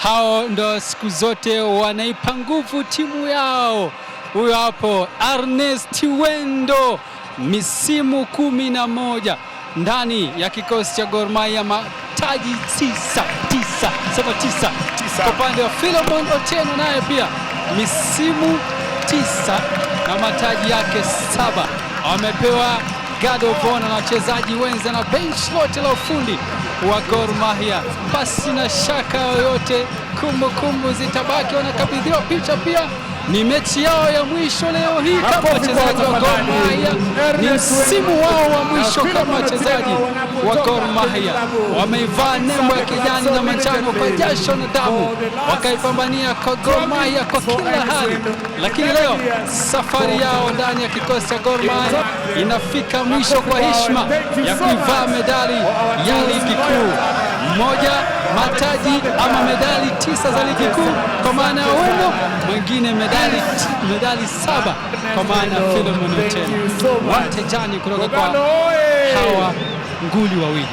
hao ndo siku zote wanaipa nguvu timu yao. Huyo hapo Ernest Wendo, misimu 11 ndani ya kikosi cha Gor Mahia, mataji 9. Kwa upande wa Philemon Otieno naye pia misimu 9 na mataji yake 7. Wamepewa guard of honor na wachezaji wenza na bench lote la ufundi wa Gor Mahia. Pasi na shaka yoyote, kumbukumbu zitabaki. Wanakabidhiwa picha pia, ni mechi yao ya mwisho leo hii kama wachezaji wa Gor Mahia, ni msimu wao wa mwisho kama wachezaji wa Gor Mahia. Wameivaa nembo ya kijani na manjano kwa jasho na damu, wakaipambania kwa Gor Mahia kwa kila hali, lakini leo safari yao ndani ya kikosi cha Gor Mahia inafika mwisho kwa heshima ya kuivaa medali ya ligi kuu. Mmoja mataji ama medali 9 za ligi kuu kwa maana ya Wendo, mwingine medali 7 kwa maana ya Philemon Otieno. Watejani kutoka kwa hawa nguli wawili.